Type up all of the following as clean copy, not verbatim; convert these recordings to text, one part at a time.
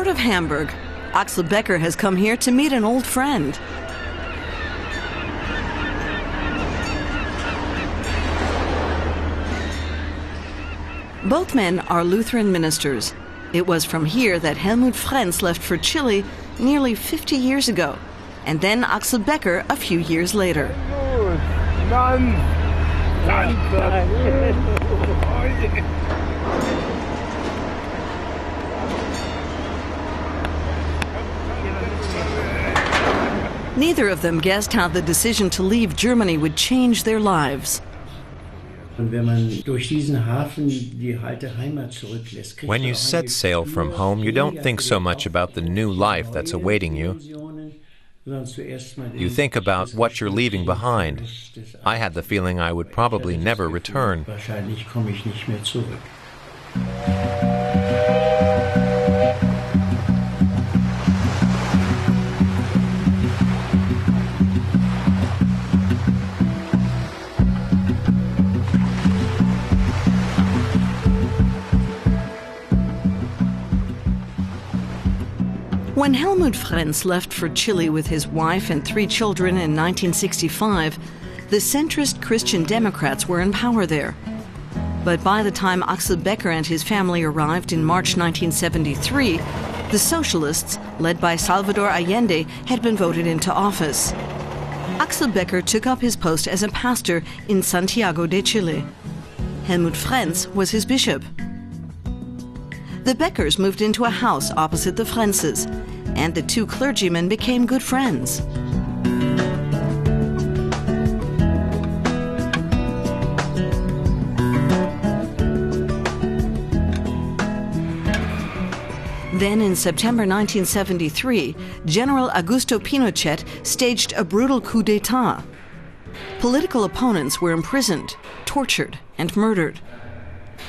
Out of Hamburg, Axel Becker has come here to meet an old friend. Both men are Lutheran ministers. It was from here that Helmut Lens left for Chile nearly 50 years ago, and then Axel Becker a few years later. Neither of them guessed how the decision to leave Germany would change their lives. When you set sail from home, you don't think so much about the new life that's awaiting you. You think about what you're leaving behind. I had the feeling I would probably never return. When Helmut Lens left for Chile with his wife and 3 children in 1965, the centrist Christian Democrats were in power there. But by the time Axel Becker and his family arrived in March 1973, the socialists, led by Salvador Allende, had been voted into office. Axel Becker took up his post as a pastor in Santiago de Chile. Helmut Lens was his bishop. The Beckers moved into a house opposite the Lenses, and the 2 clergymen became good friends. Then in September 1973, General Augusto Pinochet staged a brutal coup d'etat. Political opponents were imprisoned, tortured, and murdered.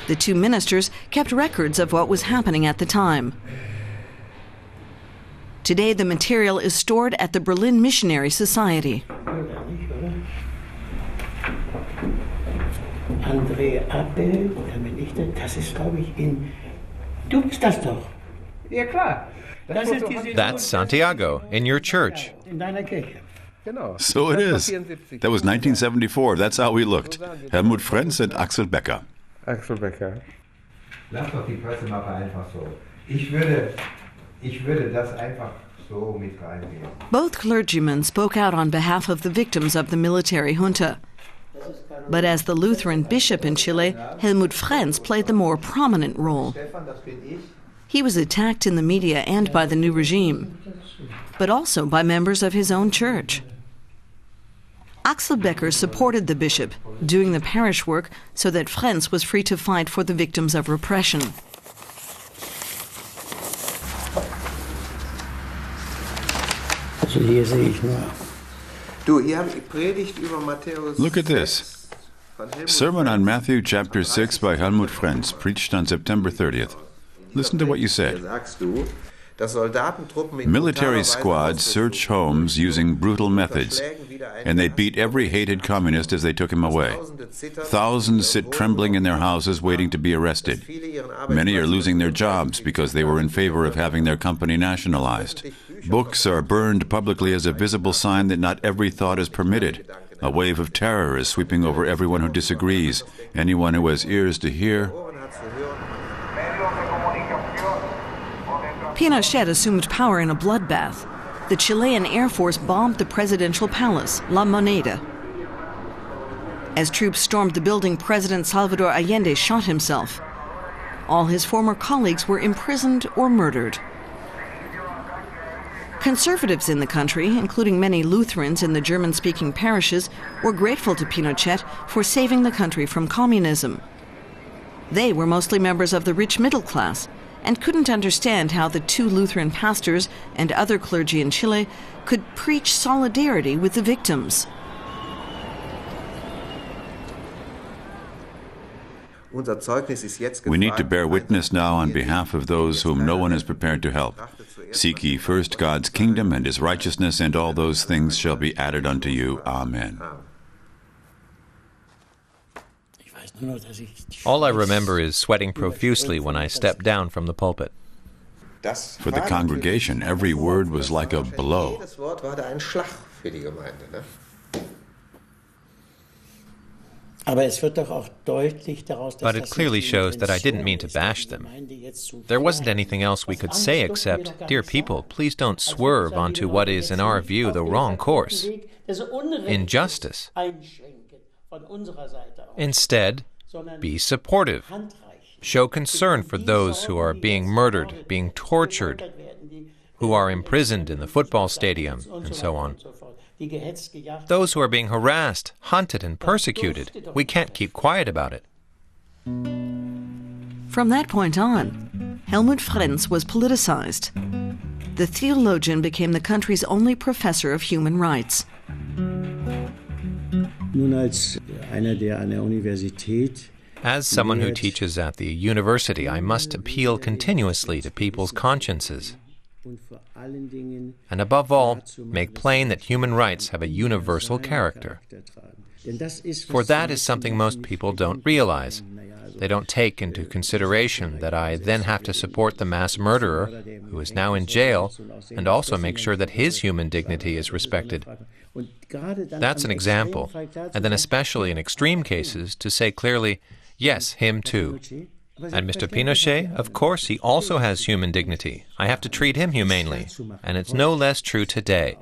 The 2 ministers kept records of what was happening at the time. Today, the material is stored at the Berlin Missionary Society. That's Santiago, in your church. So it is. That was 1974. That's how we looked. Helmut Lens and Axel Becker. Axel Becker. Lass doch die Pressemappe einfach so. Ich würde das einfach so mit reingehen. Both clergymen spoke out on behalf of the victims of the military junta. But as the Lutheran bishop in Chile, Helmut Lens played the more prominent role. He was attacked in the media and by the new regime, but also by members of his own church. Axel Becker supported the bishop, doing the parish work so that Lens was free to fight for the victims of repression. Look at this. Sermon on Matthew chapter 6 by Helmut Lens, preached on September 30th. Listen to what you said. Military squads search homes using brutal methods, and they beat every hated communist as they took him away. Thousands sit trembling in their houses waiting to be arrested. Many are losing their jobs because they were in favor of having their company nationalized. Books are burned publicly as a visible sign that not every thought is permitted. A wave of terror is sweeping over everyone who disagrees. Anyone who has ears to hear. Pinochet assumed power in a bloodbath. The Chilean Air Force bombed the presidential palace, La Moneda. As troops stormed the building, President Salvador Allende shot himself. All his former colleagues were imprisoned or murdered. Conservatives in the country, including many Lutherans in the German-speaking parishes, were grateful to Pinochet for saving the country from communism. They were mostly members of the rich middle class and couldn't understand how the 2 Lutheran pastors and other clergy in Chile could preach solidarity with the victims. We need to bear witness now on behalf of those whom no one is prepared to help. Seek ye first God's kingdom and his righteousness, and all those things shall be added unto you. Amen. All I remember is sweating profusely when I stepped down from the pulpit. For the congregation, every word was like a blow. But it clearly shows that I didn't mean to bash them. There wasn't anything else we could say except, "Dear people, please don't swerve onto what is, in our view, the wrong course. Injustice. Instead, be supportive. Show concern for those who are being murdered, being tortured, who are imprisoned in the football stadium, and so on. Those who are being harassed, hunted, and persecuted. We can't keep quiet about it." From that point on, Helmut Lens was politicized. The theologian became the country's only professor of human rights. As someone who teaches at the university, I must appeal continuously to people's consciences. And above all, make plain that human rights have a universal character. For that is something most people don't realize. They don't take into consideration that I then have to support the mass murderer, who is now in jail, and also make sure that his human dignity is respected. That's an example, and then especially in extreme cases, to say clearly, yes, him too. And Mr. Pinochet, of course, he also has human dignity. I have to treat him humanely, and it's no less true today.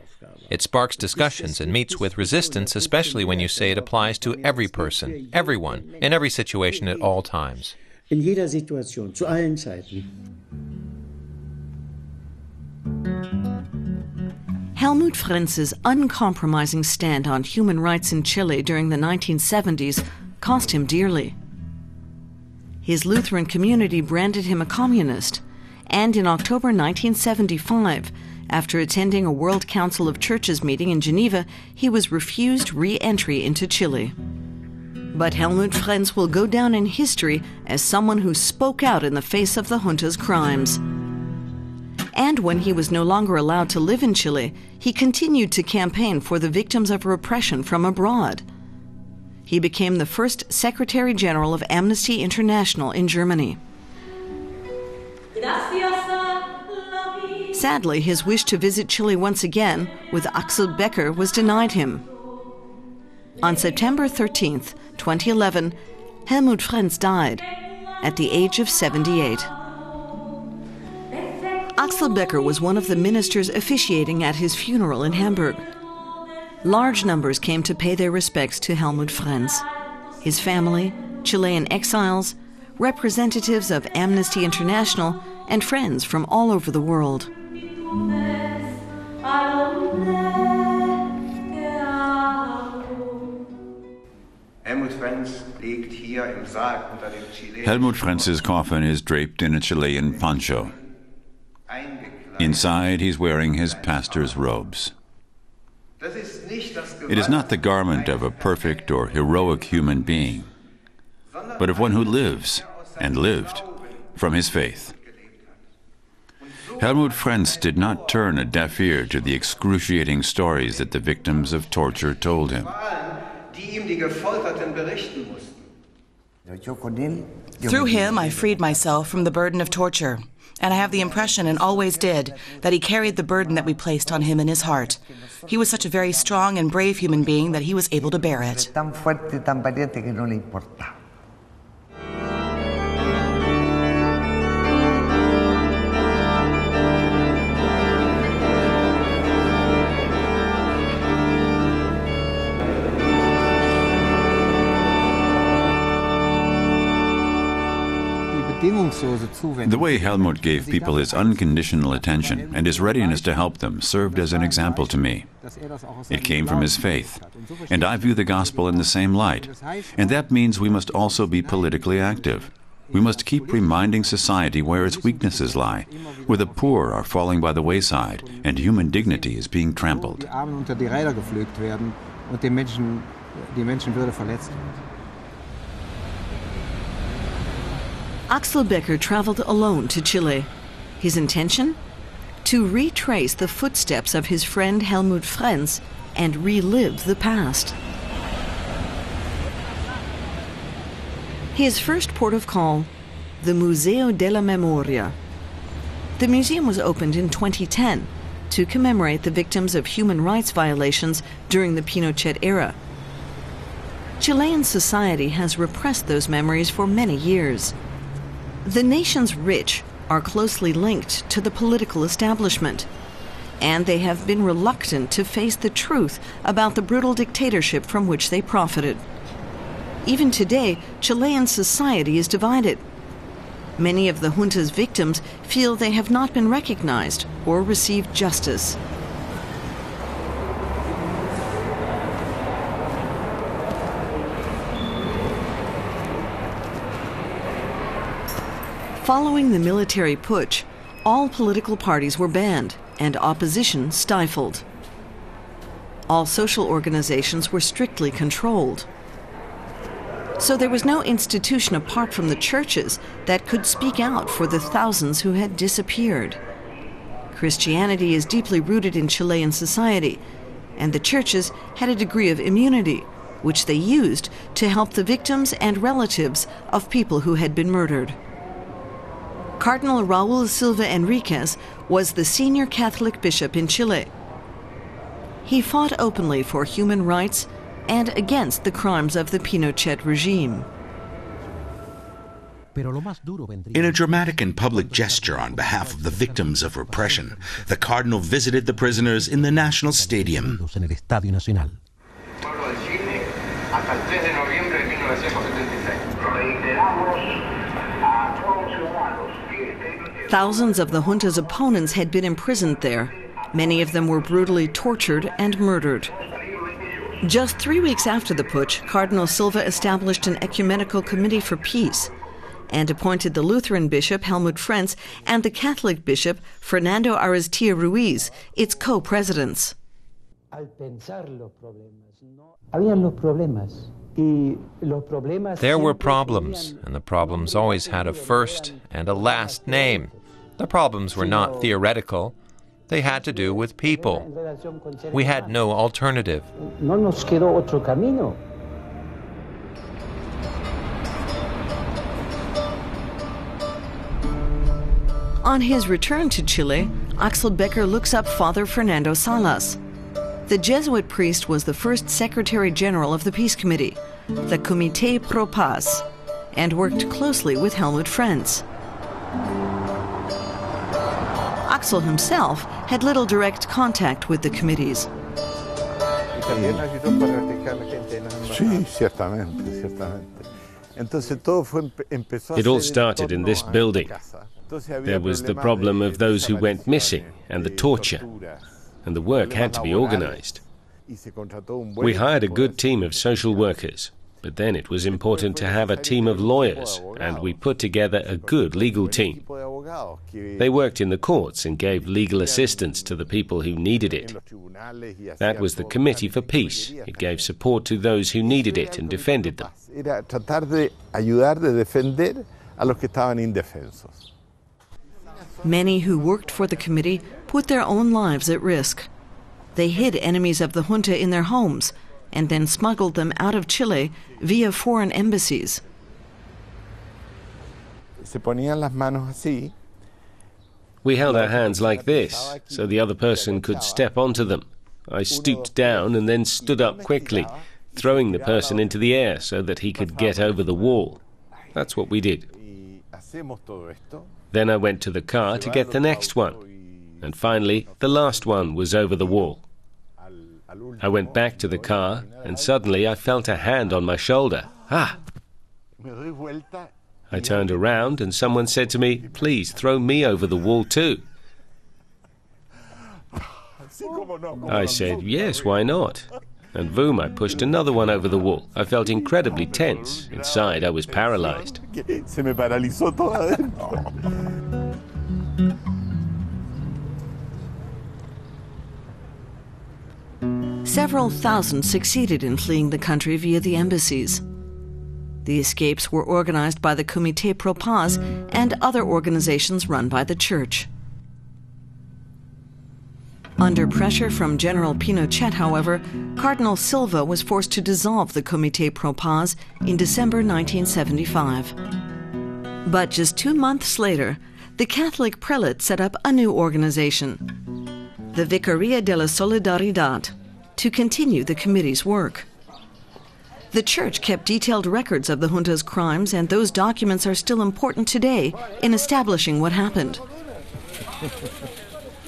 It sparks discussions and meets with resistance, especially when you say it applies to every person, everyone, in every situation at all times. In jeder Situation, zu allen Zeiten. Helmut Lens's uncompromising stand on human rights in Chile during the 1970s cost him dearly. His Lutheran community branded him a communist, and in October 1975, after attending a World Council of Churches meeting in Geneva, he was refused re-entry into Chile. But Helmut Lens will go down in history as someone who spoke out in the face of the junta's crimes. And when he was no longer allowed to live in Chile, he continued to campaign for the victims of repression from abroad. He became the first Secretary General of Amnesty International in Germany. Sadly, his wish to visit Chile once again with Axel Becker was denied him. On September 13th, 2011, Helmut Lens died at the age of 78. Axel Becker was one of the ministers officiating at his funeral in Hamburg. Large numbers came to pay their respects to Helmut Lens, his family, Chilean exiles, representatives of Amnesty International, and friends from all over the world. Helmut Lens's coffin is draped in a Chilean poncho. Inside, he's wearing his pastor's robes. It is not the garment of a perfect or heroic human being, but of one who lives and lived from his faith. Helmut Lens did not turn a deaf ear to the excruciating stories that the victims of torture told him. Through him, I freed myself from the burden of torture. And I have the impression, and always did, that he carried the burden that we placed on him in his heart. He was such a very strong and brave human being that he was able to bear it. The way Helmut gave people his unconditional attention and his readiness to help them served as an example to me. It came from his faith, and I view the gospel in the same light, and that means we must also be politically active. We must keep reminding society where its weaknesses lie, where the poor are falling by the wayside and human dignity is being trampled. Axel Becker traveled alone to Chile. His intention? To retrace the footsteps of his friend Helmut Lens and relive the past. His first port of call, the Museo de la Memoria. The museum was opened in 2010 to commemorate the victims of human rights violations during the Pinochet era. Chilean society has repressed those memories for many years. The nation's rich are closely linked to the political establishment, and they have been reluctant to face the truth about the brutal dictatorship from which they profited. Even today, Chilean society is divided. Many of the junta's victims feel they have not been recognized or received justice. Following the military putsch, all political parties were banned and opposition stifled. All social organizations were strictly controlled. So there was no institution apart from the churches that could speak out for the thousands who had disappeared. Christianity is deeply rooted in Chilean society, and the churches had a degree of immunity, which they used to help the victims and relatives of people who had been murdered. Cardinal Raúl Silva Enriquez was the senior Catholic bishop in Chile. He fought openly for human rights and against the crimes of the Pinochet regime. In a dramatic and public gesture on behalf of the victims of repression, the Cardinal visited the prisoners in the National Stadium. Thousands of the junta's opponents had been imprisoned there. Many of them were brutally tortured and murdered. Just 3 weeks after the putsch, Cardinal Silva established an ecumenical committee for peace and appointed the Lutheran bishop Helmut Lens and the Catholic bishop Fernando Ruiz, its co-presidents. There were problems, and the problems always had a first and a last name. The problems were not theoretical. They had to do with people. We had no alternative. On his return to Chile, Axel Becker looks up Father Fernando Salas. The Jesuit priest was the first Secretary General of the Peace Committee, the Comité Pro Paz, and worked closely with Helmut Lens. Axel himself had little direct contact with the committees. It all started in this building. There was the problem of those who went missing and the torture, and the work had to be organized. We hired a good team of social workers, but then it was important to have a team of lawyers, and we put together a good legal team. They worked in the courts and gave legal assistance to the people who needed it. That was the Committee for Peace. It gave support to those who needed it and defended them. Many who worked for the committee put their own lives at risk. They hid enemies of the junta in their homes and then smuggled them out of Chile via foreign embassies. We held our hands like this, so the other person could step onto them. I stooped down and then stood up quickly, throwing the person into the air so that he could get over the wall. That's what we did. Then I went to the car to get the next one. And finally, the last one was over the wall. I went back to the car, and suddenly I felt a hand on my shoulder. Ah! I turned around, and someone said to me, "Please throw me over the wall too." I said, "Yes, why not?" And boom, I pushed another one over the wall. I felt incredibly tense. Inside, I was paralyzed. Several thousand succeeded in fleeing the country via the embassies. The escapes were organized by the Comité Pro Paz and other organizations run by the church. Under pressure from General Pinochet, however, Cardinal Silva was forced to dissolve the Comité Pro Paz in December 1975. But just 2 months later, the Catholic prelate set up a new organization, the Vicaria de la Solidaridad, to continue the committee's work. The church kept detailed records of the junta's crimes, and those documents are still important today in establishing what happened.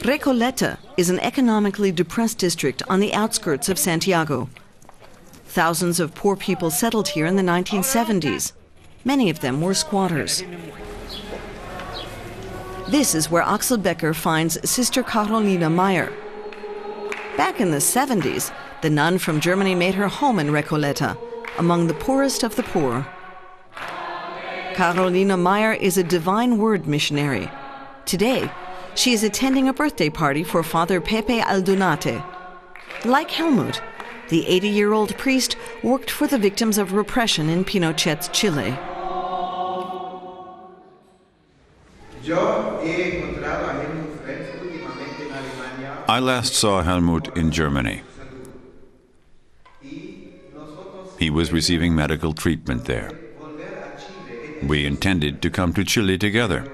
Recoleta is an economically depressed district on the outskirts of Santiago. Thousands of poor people settled here in the 1970s. Many of them were squatters. This is where Axel Becker finds Sister Carolina Meyer. Back in the 70s, the nun from Germany made her home in Recoleta, among the poorest of the poor. Carolina Meyer is a Divine Word missionary. Today, she is attending a birthday party for Father Pepe Aldunate. Like Helmut, the 80-year-old priest worked for the victims of repression in Pinochet's Chile. I last saw Helmut in Germany. He was receiving medical treatment there. We intended to come to Chile together,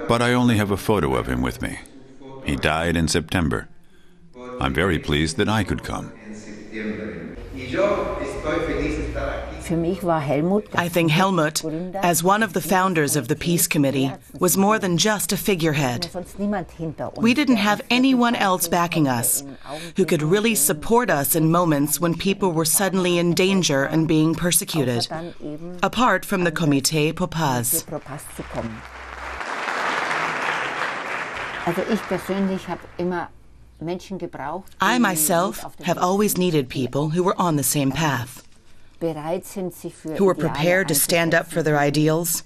but I only have a photo of him with me. He died in September. I'm very pleased that I could come. I think Helmut, as one of the founders of the Peace Committee, was more than just a figurehead. We didn't have anyone else backing us who could really support us in moments when people were suddenly in danger and being persecuted, apart from the Comité pour Paz. I myself have always needed people who were on the same path, who were prepared to stand up for their ideals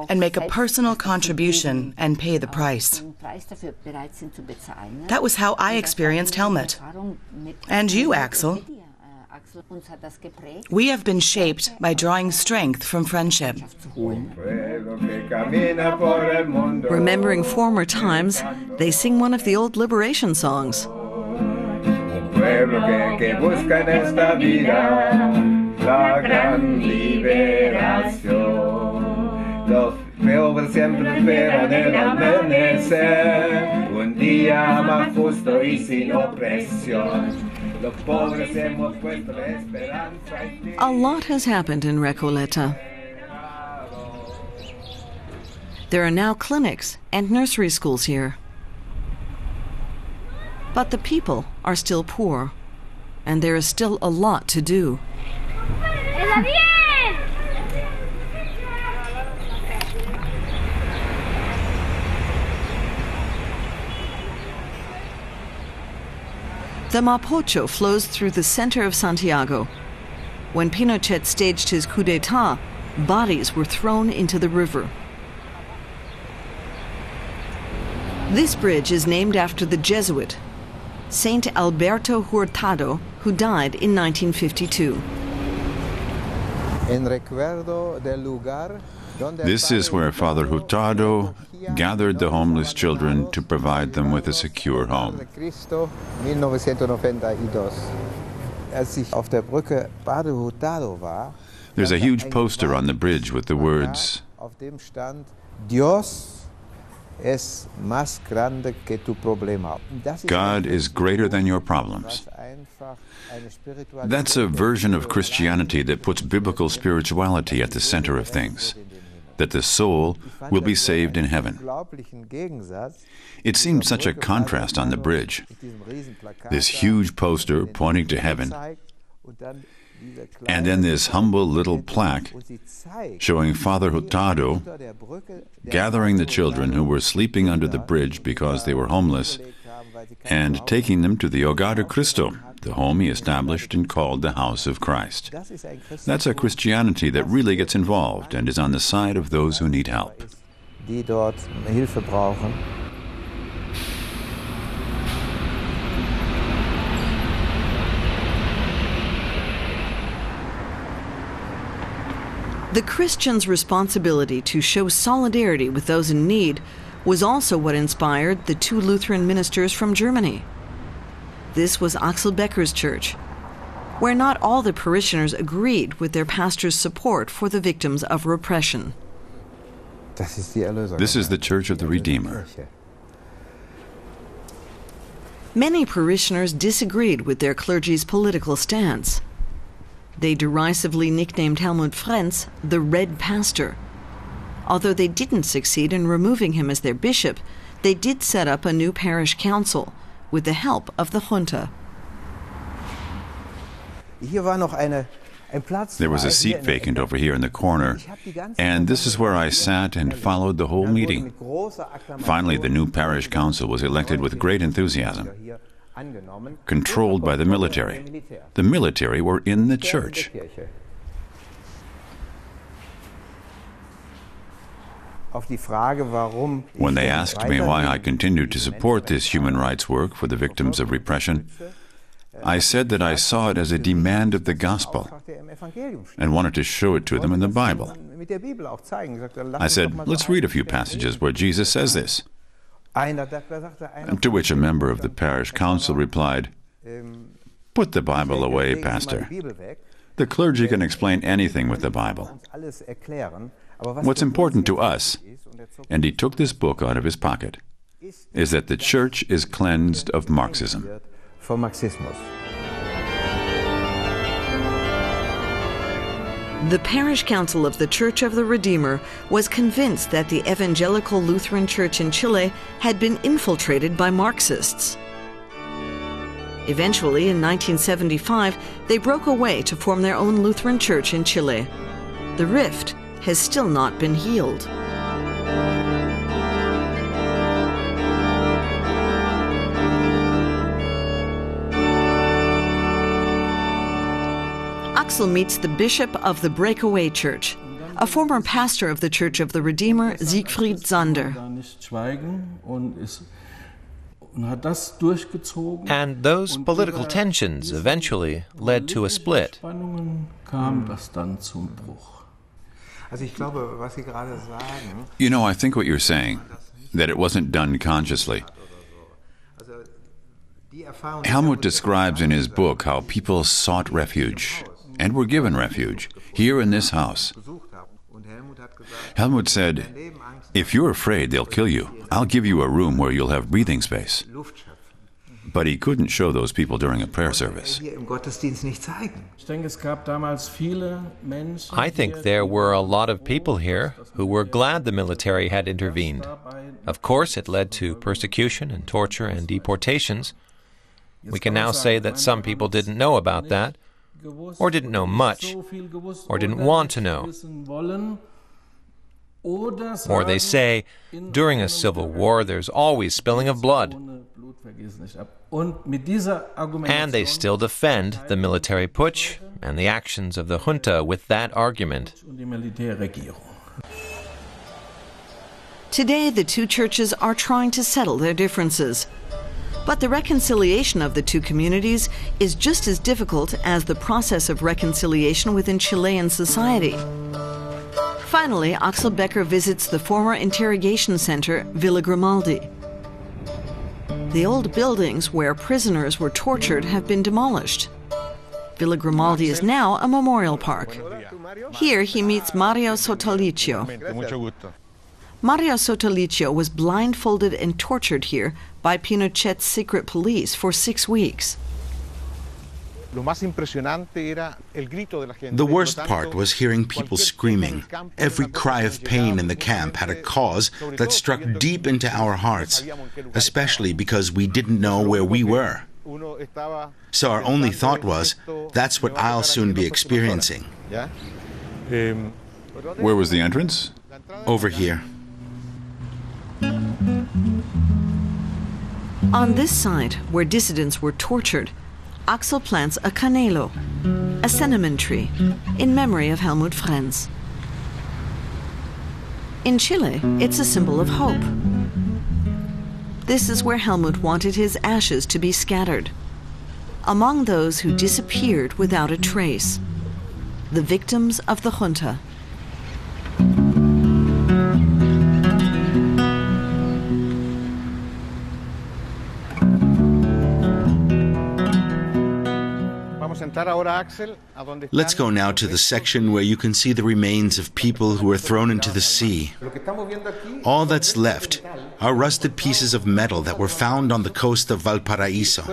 and make a personal contribution and pay the price. That was how I experienced Helmut. And you, Axel. We have been shaped by drawing strength from friendship. Remembering former times, they sing one of the old liberation songs. La gran liberación. Los pobres siempre esperan el amanecer, un día más justo y sin opresión. Los pobres hemos puesto la esperanza en ti. A lot has happened in Recoleta. There are now clinics and nursery schools here. But the people are still poor, and there is still a lot to do. The Mapocho flows through the center of Santiago. When Pinochet staged his coup d'etat, bodies were thrown into the river. This bridge is named after the Jesuit, Saint Alberto Hurtado, who died in 1952. This is where Father Hurtado gathered the homeless children to provide them with a secure home. There's a huge poster on the bridge with the words, God is greater than your problems. That's a version of Christianity that puts biblical spirituality at the center of things, that the soul will be saved in heaven. It seemed such a contrast on the bridge. This huge poster pointing to heaven, and then this humble little plaque showing Father Hurtado gathering the children who were sleeping under the bridge because they were homeless and taking them to the Hogar de Cristo, the home he established and called the House of Christ. That's a Christianity that really gets involved and is on the side of those who need help. The Christians' responsibility to show solidarity with those in need was also what inspired the two Lutheran ministers from Germany. This was Axel Becker's church, where not all the parishioners agreed with their pastor's support for the victims of repression. This is the Church of the Redeemer. Many parishioners disagreed with their clergy's political stance. They derisively nicknamed Helmut Lens the Red Pastor. Although they didn't succeed in removing him as their bishop, they did set up a new parish council with the help of the junta. There was a seat vacant over here in the corner, and this is where I sat and followed the whole meeting. Finally, the new parish council was elected with great enthusiasm, controlled by the military. The military were in the church. When they asked me why I continued to support this human rights work for the victims of repression, I said that I saw it as a demand of the gospel and wanted to show it to them in the Bible. I said, let's read a few passages where Jesus says this. To which a member of the parish council replied, "Put the Bible away, Pastor. The clergy can explain anything with the Bible. What's important to us," and he took this book out of his pocket, "is that the church is cleansed of Marxism." The parish council of the Church of the Redeemer was convinced that the evangelical Lutheran Church in Chile had been infiltrated by Marxists. Eventually, in 1975, they broke away to form their own Lutheran church in Chile. The rift has still not been healed. Axel meets the bishop of the breakaway church, a former pastor of the Church of the Redeemer, Siegfried Sander. And those political tensions eventually led to a split. You know, I think what you're saying, that it wasn't done consciously. Helmut describes in his book how people sought refuge and were given refuge here in this house. Helmut said, "If you're afraid they'll kill you, I'll give you a room where you'll have breathing space." But he couldn't show those people during a prayer service. I think there were a lot of people here who were glad the military had intervened. Of course, it led to persecution and torture and deportations. We can now say that some people didn't know about that, or didn't know much, or didn't want to know. Or they say, during a civil war, there's always spilling of blood. And they still defend the military putsch and the actions of the junta with that argument. Today, the two churches are trying to settle their differences. But the reconciliation of the two communities is just as difficult as the process of reconciliation within Chilean society. Finally, Axel Becker visits the former interrogation center, Villa Grimaldi. The old buildings where prisoners were tortured have been demolished. Villa Grimaldi is now a memorial park. Here he meets Mario Sotolicio. Mario Sotolicio was blindfolded and tortured here by Pinochet's secret police for 6 weeks. The worst part was hearing people screaming. Every cry of pain in the camp had a cause that struck deep into our hearts, especially because we didn't know where we were. So our only thought was, that's what I'll soon be experiencing. Where was the entrance? Over here. On this side, where dissidents were tortured, Axel plants a canelo, a cinnamon tree, in memory of Helmut Lens. In Chile, it's a symbol of hope. This is where Helmut wanted his ashes to be scattered, among those who disappeared without a trace, the victims of the junta. Let's go now to the section where you can see the remains of people who were thrown into the sea. All that's left are rusted pieces of metal that were found on the coast of Valparaiso.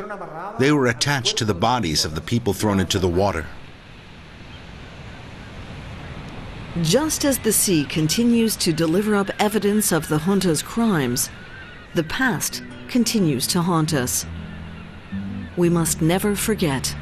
They were attached to the bodies of the people thrown into the water. Just as the sea continues to deliver up evidence of the junta's crimes, the past continues to haunt us. We must never forget.